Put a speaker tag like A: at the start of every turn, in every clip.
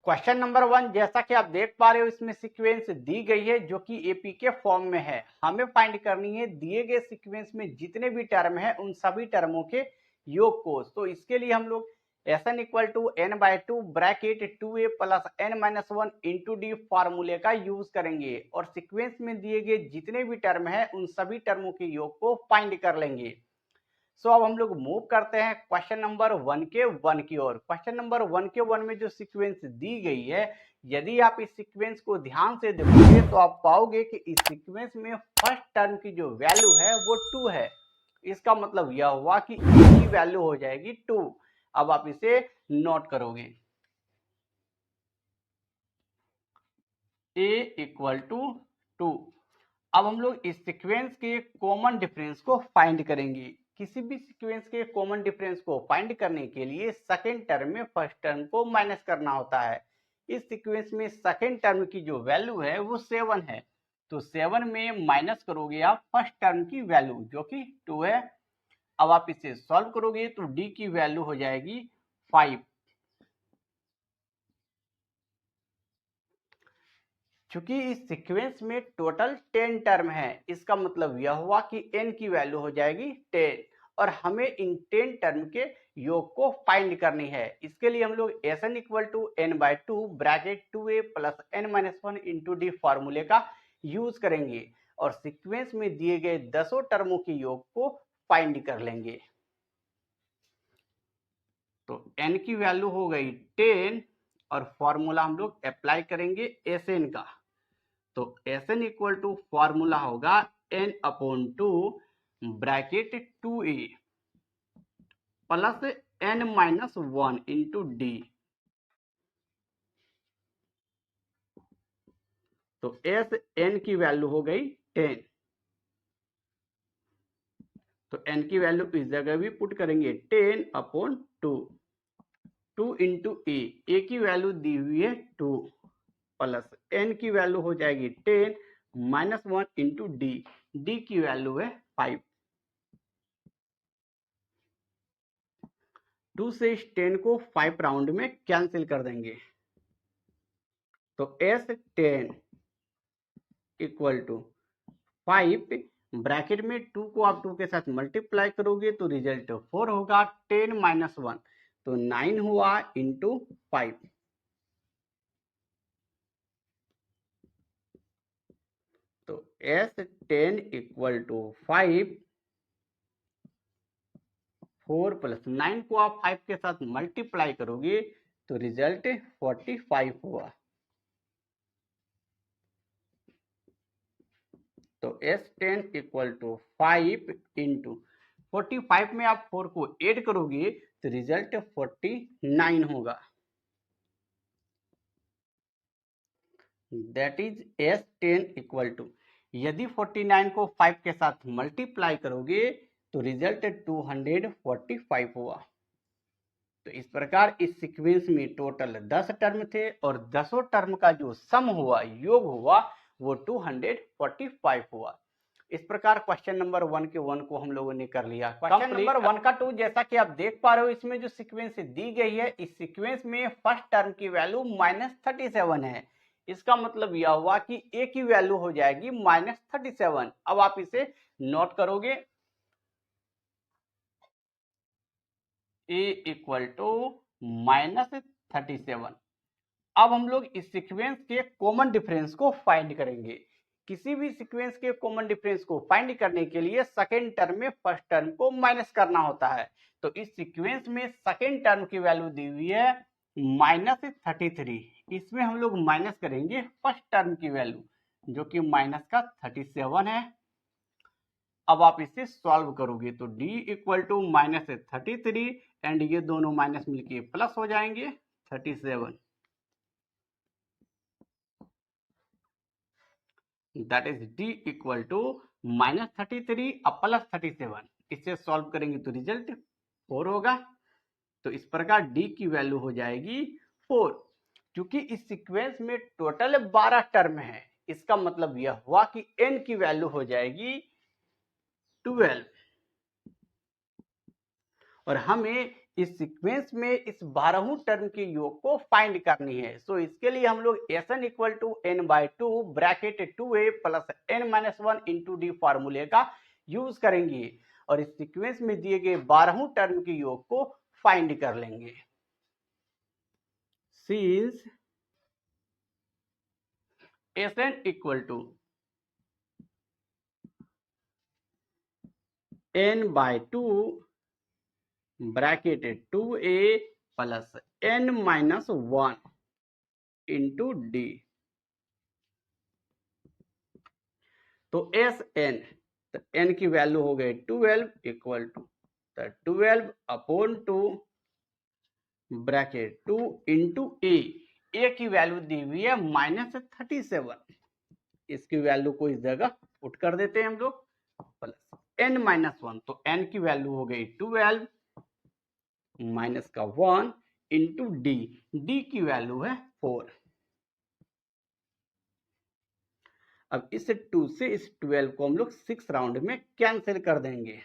A: Question number 1, जैसा कि आप देख पा रहे हो इसमें सीक्वेंस दी गई है जो कि एपी के फॉर्म में है। हमें फाइंड करनी है दिए गए सीक्वेंस में जितने भी टर्म है उन सभी टर्मों के योग को। तो इसके लिए हम लोग Sn equal to n by two bracket 2a plus n minus one into D फार्मूले का यूज करेंगे और सीक्वेंस में दिए गए जितने भी टर्म है उन सभी टर्मों के योग को फाइंड कर लेंगे। सो अब हम लोग मूव करते हैं क्वेश्चन नंबर 1 की ओर। क्वेश्चन नंबर 1 में जो सीक्वेंस दी गई है, यदि आप इस सीक्वेंस को ध्यान से देखोगे तो आप पाओगे कि इस सीक्वेंस में फर्स्ट टर्म की जो वैल्यू है वो 2 है। इसका मतलब यह हुआ कि ए की वैल्यू हो जाएगी 2। अब आप इसे नोट करोगे, a इक्वल टू 2। अब हम लोग इस सीक्वेंस के कॉमन डिफरेंस को फाइंड करेंगे। किसी भी सीक्वेंस के कॉमन डिफरेंस को फाइंड करने के लिए सेकेंड टर्म में फर्स्ट टर्म को माइनस करना होता है। इस सीक्वेंस में सेकेंड टर्म की जो वैल्यू है वो 7 है, तो 7 में माइनस करोगे आप फर्स्ट टर्म की वैल्यू जो कि 2 है। अब आप इसे सॉल्व करोगे तो डी की वैल्यू हो जाएगी 5। चूंकि इस सीक्वेंस में टोटल 10 टर्म है, इसका मतलब यह हुआ कि n की वैल्यू हो जाएगी 10 और हमें इन 10 टर्म के योग को फाइंड करनी है। इसके लिए हम लोग Sn equal to n by two bracket 2a plus n minus one into D फार्मूले का यूज करेंगे और सीक्वेंस में दिए गए 10 टर्मों के योग को फाइंड कर लेंगे। तो n की वैल्यू हो गई 10 और फॉर्मूला हम लोग अप्लाई करेंगे Sn का। तो Sn इक्वल टू फॉर्मूला होगा n upon two bracket 2a plus n minus one into d. तो Sn की वैल्यू हो गई 10। तो n की वैल्यू इस जगह भी पुट करेंगे 10 अपॉन 2 इंटू ए की वैल्यू दी हुई है 2 प्लस n की वैल्यू हो जाएगी 10 माइनस वन इंटू डी की वैल्यू है 5। 2 से इस 10 को 5 राउंड में कैंसिल कर देंगे। तो S10 इक्वल टू 5 ब्रैकेट में 2 को आप 2 के साथ मल्टीप्लाई करोगे तो रिजल्ट 4 होगा। 10 माइनस वन तो 9 हुआ इंटू 5। तो S10 इक्वल टू 5, 4 प्लस 9 को आप 5 के साथ मल्टीप्लाई करोगे तो रिजल्ट 45 हुआ। तो S10 इक्वल टू 5 इंटू 45 में आप 4 को ऐड करोगे तो रिजल्ट 49 होगा। That is S10 equal to, यदि 49 को 5 के साथ मल्टीप्लाई करोगे तो रिजल्ट 245 हुआ। तो इस प्रकार इस सीक्वेंस में टोटल 10 टर्म थे और 10 टर्म का जो सम हुआ, योग हुआ, वो 245 हुआ। इस प्रकार क्वेश्चन नंबर 1 को हम लोगों ने कर लिया। क्वेश्चन नंबर 1 का 2, जैसा कि आप देख पा रहे हो इसमें जो सीक्वेंस दी गई है, इस सीक्वेंस में फर्स्ट टर्म की वैल्यू -37 है। इसका मतलब यह हुआ कि ए की वैल्यू हो जाएगी -37। अब आप इसे नोट करोगे, ए इक्वल टू -37। अब हम लोग इस सीक्वेंस के कॉमन डिफरेंस को फाइंड करेंगे। किसी भी सीक्वेंस के कॉमन डिफरेंस को फाइंड करने के लिए सेकेंड टर्म में फर्स्ट टर्म को माइनस करना होता है। तो इस सीक्वेंस में सेकेंड टर्म की वैल्यू दी हुई है -33। इसमें हम लोग माइनस करेंगे फर्स्ट टर्म की वैल्यू जो कि माइनस का 37 है। अब आप इसे सॉल्व करोगे तो d इक्वल टू -33 एंड ये दोनों माइनस मिलके प्लस हो जाएंगे 37। That is d equal to -33 अब प्लस 37। इसे सॉल्व करेंगे तो रिजल्ट 4 होगा। तो इस प्रकार d की वैल्यू हो जाएगी 4। क्योंकि इस सीक्वेंस में टोटल 12 टर्म है, इसका मतलब यह हुआ कि n की वैल्यू हो जाएगी 12। और हमें इस सीक्वेंस में इस 12 टर्म के योग को फाइंड करनी है। सो इसके लिए हम लोग Sn equal to n/2 bracket 2a plus n-1 into D फार्मूले का यूज करेंगे और इस सीक्वेंस में दिए गए 12 टर्म के योग को फाइंड कर लेंगे। Since Sn equal to n/2 bracket 2a plus n-1 into d. तो Sn, तो n की वैल्यू हो गई 12 equal to 12 upon 2 bracket 2 into a की वैल्यू दी हुई है -37। इसकी वैल्यू को इस जगह पुट कर देते हैं हम लोग प्लस n-1, तो n की वैल्यू हो गई 12 माइनस का 1 इंटू डी की वैल्यू है 4। अब इस 2 से इस 12 को हम लोग 6 राउंड में कैंसिल कर देंगे,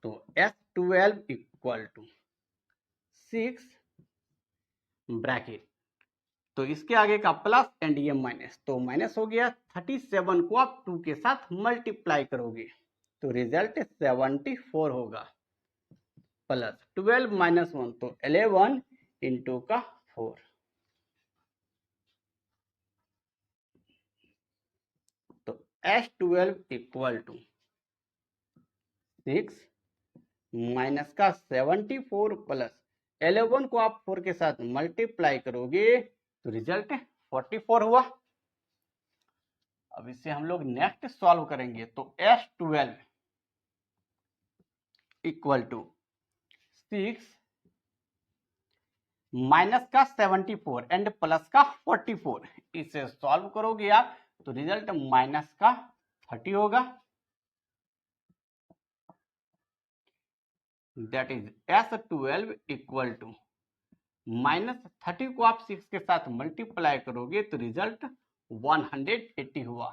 A: तो S12 इक्वल टू 6 ब्रैकेट, तो इसके आगे का प्लस एंड ये माइनस, तो माइनस हो गया। 37 को आप 2 के साथ मल्टीप्लाई करोगे तो रिजल्ट 74 होगा प्लस 12 माइनस 1, तो 11 इंटू का 4। तो S12 इक्वल टू 6 माइनस का 74 प्लस 11 को आप 4 के साथ मल्टीप्लाई करोगे तो रिजल्ट 44 हुआ। अब इसे हम लोग नेक्स्ट सॉल्व करेंगे, तो S12 इक्वल टू 6 माइनस का 74 एंड प्लस का 44, इसे सॉल्व करोगे आप तो रिजल्ट माइनस का 30 होगा। That is S12 equal to -30 को आप 6 के साथ मल्टीप्लाई करोगे तो रिजल्ट 180 हुआ।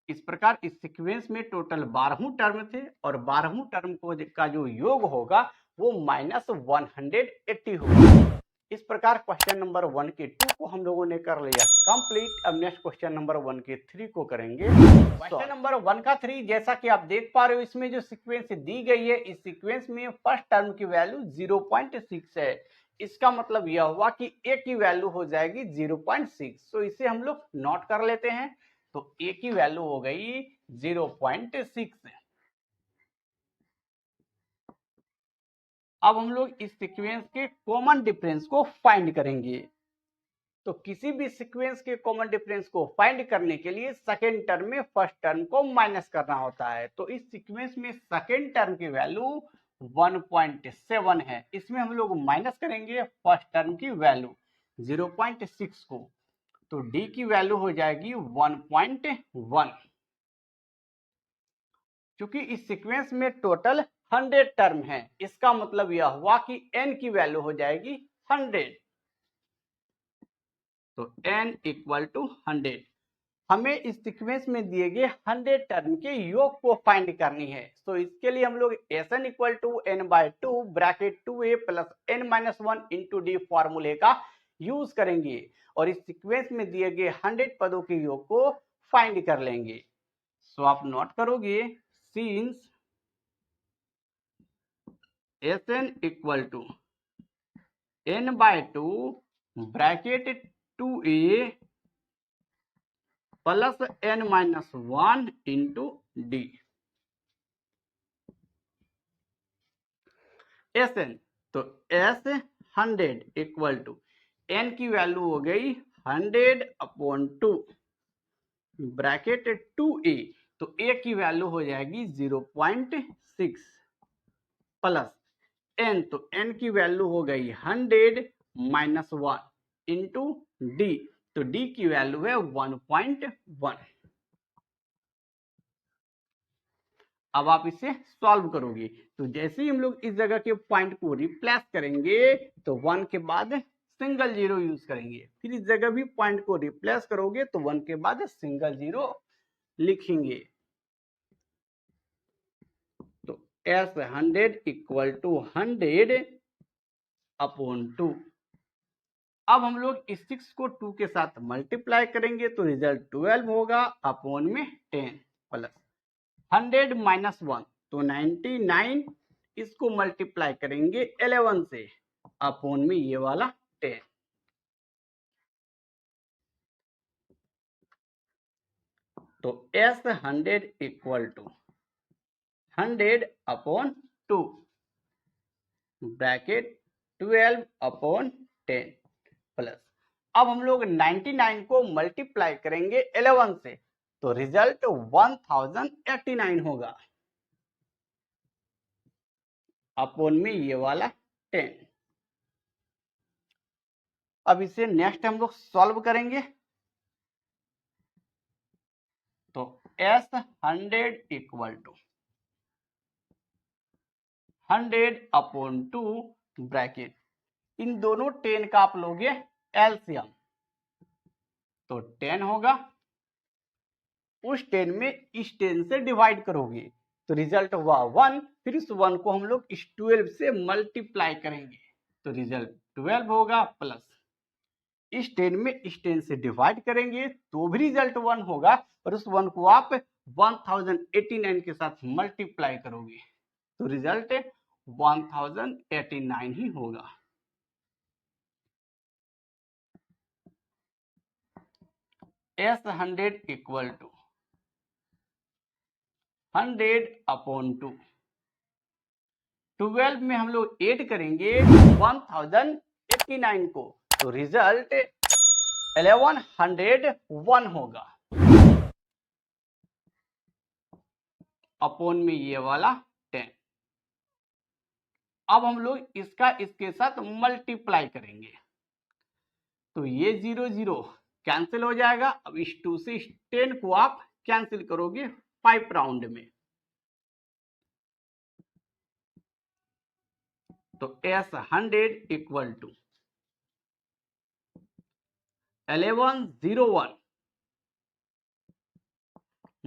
A: इस प्रकार इस सीक्वेंस में टोटल 12 टर्म थे और 12 टर्म का जो योग होगा वो -180 होगा। इस प्रकार क्वेश्चन नंबर 1 के 2 को हम लोगों ने कर लिया कंप्लीट। अब नेक्स्ट क्वेश्चन नंबर 1 के 3 को करेंगे। क्वेश्चन नंबर 1 का 3, जैसा कि आप देख पा रहे हो इसमें जो सीक्वेंस दी गई है, इस सीक्वेंस में फर्स्ट टर्म की वैल्यू 0.6 है। इसका मतलब यह हुआ कि a की वैल्यू हो जाएगी 0.6, तो इसे हम लोग नोट कर लेते हैं। तो a की वैल्यू हो गई 0.6। अब हम लोग इस सीक्वेंस के कॉमन डिफरेंस को फाइंड करेंगे। तो किसी भी सीक्वेंस के कॉमन डिफरेंस को फाइंड करने के लिए सेकेंड टर्म में फर्स्ट टर्म को माइनस करना होता है। तो इस सीक्वेंस में सेकेंड टर्म की वैल्यू 1.7 है, इसमें हम लोग माइनस करेंगे फर्स्ट टर्म की वैल्यू 0.6 को, तो डी की वैल्यू हो जाएगी 1.1। क्योंकि इस सीक्वेंस में टोटल 100 टर्म है, इसका मतलब यह हुआ कि n की वैल्यू हो जाएगी 100, तो n इक्वल टू 100। हमें इस सीक्वेंस में दिए गए 100 टर्म के योग को फाइंड करनी है। तो इसके लिए हम लोग Sn equal to n/2 bracket 2a plus n-1 into D फॉर्मूले का यूज करेंगे और इस सीक्वेंस में दिए गए 100 पदों के योग को फाइंड कर लेंगे। सो आप नोट करोगे, since Sn equal to n/2 bracket 2a plus n-1 into D. Sn, तो S 100 इक्वल टू n की वैल्यू हो गई 100 अपॉन 2 ब्रैकेट 2a, तो a की वैल्यू हो जाएगी 0.6 प्लस n, तो n की वैल्यू हो गई 100 माइनस 1 इंटू डी, तो d की वैल्यू है 1.1। अब आप इसे सॉल्व करोगे तो जैसे ही हम लोग इस जगह के पॉइंट को रिप्लेस करेंगे तो 1 के बाद सिंगल जीरो यूज करेंगे, फिर इस जगह भी पॉइंट को रिप्लेस करोगे तो 1 के बाद सिंगल जीरो लिखेंगे। तो S100 इक्वल टू 100/2। अब हम लोग इस 6 को 2 के साथ मल्टीप्लाई करेंगे तो रिजल्ट 12 होगा अपॉन में 10 प्लस 100 माइनस 1 तो 99, इसको मल्टीप्लाई करेंगे 11 से अपॉन में ये वाला 10। तो S100 equal to 100/2 bracket 12/10 plus, अब हम लोग 99 को मल्टीप्लाई करेंगे 11 से तो रिजल्ट 1089 होगा अपॉन में ये वाला 10। अब इसे नेक्स्ट हम लोग सॉल्व करेंगे तो S100 इक्वल टू 100/2 ब्रैकेट, इन दोनों 10 का आप लोगे एलसीएम तो 10 होगा, उस 10 में इस 10 से डिवाइड करोगे तो रिजल्ट हुआ 1, फिर इस 1 को हम लोग इस 12 से मल्टीप्लाई करेंगे तो रिजल्ट 12 होगा, प्लस इस 10 में इस 10 से डिवाइड करेंगे तो भी रिजल्ट 1 होगा, और उस 1 को आप 1089 के साथ मल्टीप्लाई करोगे तो रिजल्ट 1089 ही होगा। S100 इक्वल टू 100/2, 12 में हम लोग ऐड करेंगे 1089 को तो रिजल्ट 1101 होगा अपॉन में ये वाला 10। अब हम लोग इसका इसके साथ मल्टीप्लाई करेंगे तो ये 0 0 कैंसिल हो जाएगा। अब इस 2 से इस 10 को आप कैंसिल करोगे 5 राउंड में तो S100 इक्वल टू 1101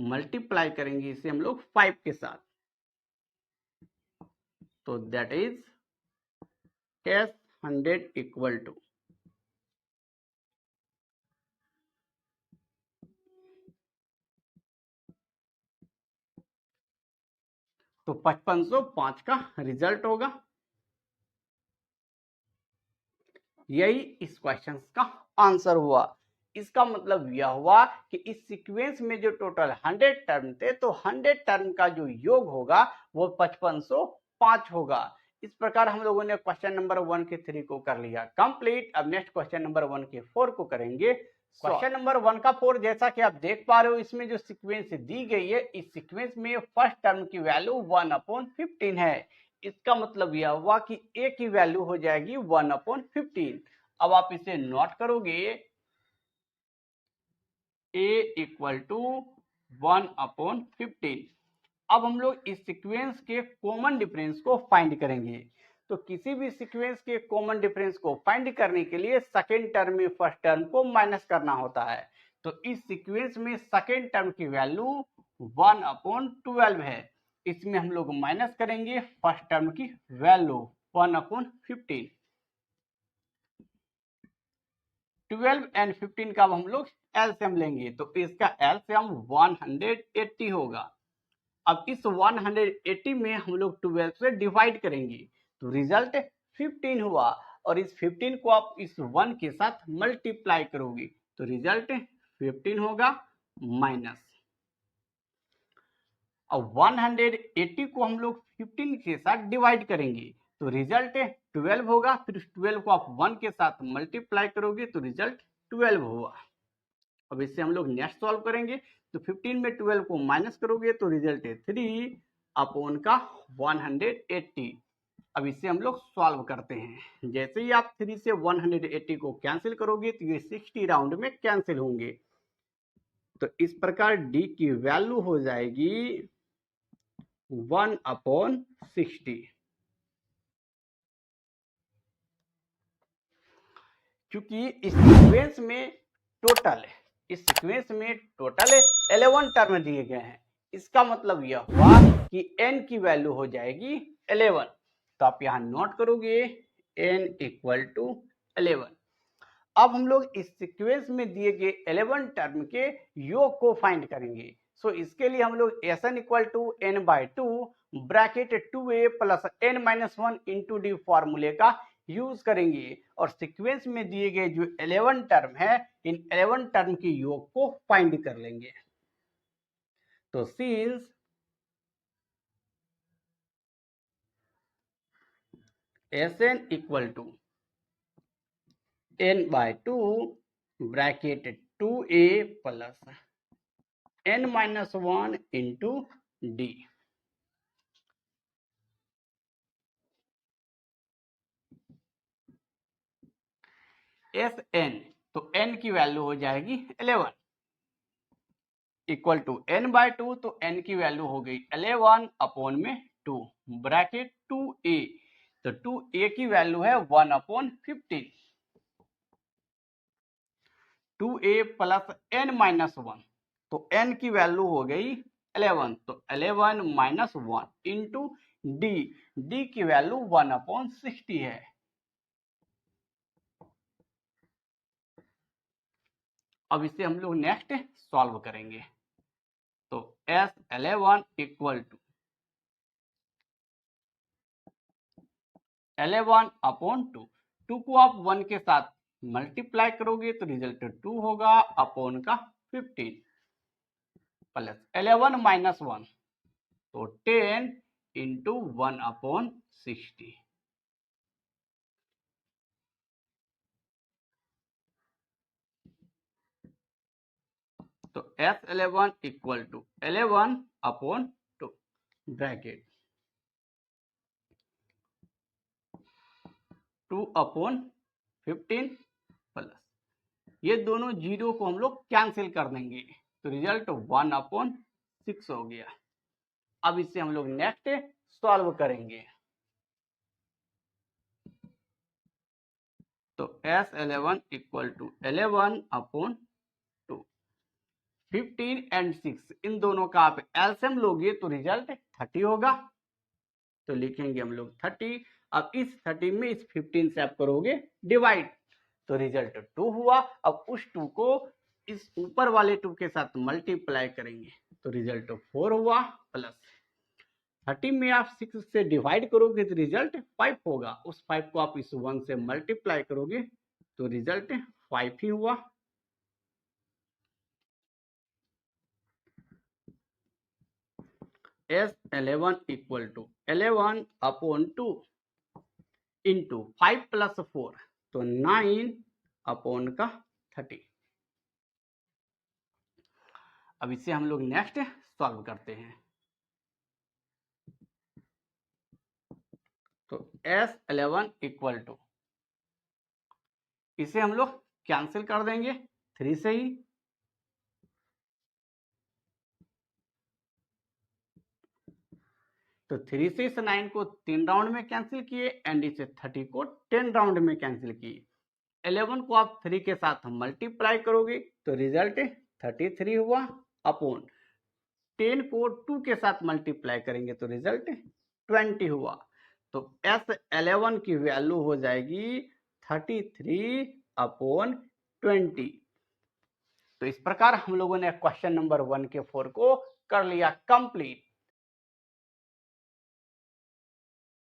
A: मल्टीप्लाई करेंगे इसे हम लोग 5 के साथ तो that is S100 equal to 5505 का रिजल्ट होगा। यही इस क्वेश्चन का आंसर हुआ। इसका मतलब यह हुआ कि इस सीक्वेंस में जो टोटल 100 टर्म थे तो 100 टर्म का जो योग होगा वो 5505 होगा। इस प्रकार हम लोगों ने क्वेश्चन नंबर 1 के 3 को कर लिया कंप्लीट। अब नेक्स्ट क्वेश्चन नंबर 1 के 4 को करेंगे। क्वेश्चन नंबर 1 का 4 जैसा कि आप देख पा रहे हो, इसमें जो सीक्वेंस दी गई है इस सीक्वेंस में फर्स्ट टर्म की वैल्यू 1/15 है। इसका मतलब यह हुआ कि a की वैल्यू हो जाएगी 1/15। अब आप इसे नोट करोगे a इक्वल टू 1/15। अब हम लोग इस सीक्वेंस के कॉमन डिफरेंस को फाइंड करेंगे। तो किसी भी सीक्वेंस के कॉमन डिफरेंस को फाइंड करने के लिए सेकेंड टर्म में फर्स्ट टर्म को माइनस करना होता है। तो इस सीक्वेंस में सेकेंड टर्म की वैल्यू 1/12 है, इसमें हम लोग माइनस करेंगे फर्स्ट टर्म की वैल्यू 1/15। 12 एंड 15 का हम लोग एलसीएम लेंगे तो इसका एलसीएम 180 होगा। अब इस 180 में हम लोग 12 से डिवाइड करेंगे तो रिजल्ट 15 हुआ, और इस 15 को आप इस 1 के साथ मल्टीप्लाई करोगे तो रिजल्ट 15 होगा माइनस। अब 180 को हम लोग 15 के साथ डिवाइड करेंगे तो रिजल्ट 12 होगा, फिर 12 को आप 1 के साथ मल्टीप्लाई करोगे तो रिजल्ट 12 होगा। अब इससे हम लोग नेक्स्ट सॉल्व करेंगे तो 15 में 12 को माइनस करोगे तो रिजल्ट है 3/180। अब इससे हम लोग सॉल्व करते हैं। जैसे ही आप 3 से 180 को कैंसिल करोगे तो ये 60 राउंड में कैंसिल होंगे। तो इस प्रकार d की वैल्यू हो जाएगी 1/60। क्योंकि इस सीक्वेंस में टोटल 11 टर्म दिए गए हैं, इसका मतलब यह हुआ कि n की वैल्यू हो जाएगी 11। तो आप यहां नोट करोगे n इक्वल टू 11। अब हम लोग इस सीक्वेंस में दिए गए 11 टर्म के योग को फाइंड करेंगे। सो इसके लिए हम लोग Sn equal to n by two bracket 2a plus n minus 1 into D फॉर्मूले का यूज करेंगे और सीक्वेंस में दिए गए जो 11 टर्म है इन 11 टर्म के योग को फाइंड कर लेंगे। तो since Sn equal to n by two bracket 2a plus n minus 1 into D. Sn तो n की वैल्यू हो जाएगी 11 equal to n by two, तो n की वैल्यू हो गई 11 अपॉन में 2 ब्रैकेट 2a, तो 2a की वैल्यू है 1 upon 15। 2a plus n minus 1, तो n की वैल्यू हो गई 11, तो 11 माइनस 1 इंटू डी, डी की वैल्यू 1 अपॉन 60 है। अब इसे हम लोग नेक्स्ट सॉल्व करेंगे। तो S11 इक्वल टू 11 अपॉन 2, 2 को आप 1 के साथ मल्टीप्लाई करोगे तो रिजल्ट 2 होगा अपॉन का 15 प्लस 11 माइनस 1, तो 10 इंटू 1 अपॉन 60। तो S11 equal to 11 upon 2 bracket 2 upon 15 plus ये दोनों जीरो को हम लोग कैंसिल कर देंगे तो रिजल्ट 1 अपॉन 6 हो गया। अब इसे हम लोग नेक्स्ट सॉल्व करेंगे। तो S11 equal to 11 upon 2, 15 and 6 इन दोनों का आप एलसीएम लोगे तो रिजल्ट 30 होगा। तो लिखेंगे हम लोग 30। अब इस 30 में इस 15 से आप करोगे डिवाइड तो रिजल्ट 2 हुआ। अब उस 2 को इस ऊपर वाले 2 के साथ मल्टीप्लाई करेंगे तो रिजल्ट 4 हुआ प्लस 30 में आप 6 से डिवाइड करोगे तो रिजल्ट 5 होगा। उस 5 को आप इस 1 से मल्टीप्लाई करोगे तो रिजल्ट 5 ही हुआ। S11 equal to 11 upon 2 into 5 plus 4, तो 9 अपॉन का 30। अब इसे हम लोग नेक्स्ट सॉल्व करते हैं। तो S11 इक्वल टू इसे हम लोग कैंसिल कर देंगे 3 से ही, तो 3 से इस 9 को 3 राउंड में कैंसिल किए एंड इसे 30 को 10 राउंड में कैंसिल किए। 11 को आप 3 के साथ मल्टीप्लाई करोगे तो रिजल्ट 33 हुआ अपॉन 10 को 2 के साथ मल्टीप्लाई करेंगे तो रिजल्ट 20 हुआ। तो S11 की वैल्यू हो जाएगी 33 अपॉन 20। तो इस प्रकार हम लोगों ने क्वेश्चन नंबर 1 के 4 को कर लिया कंप्लीट।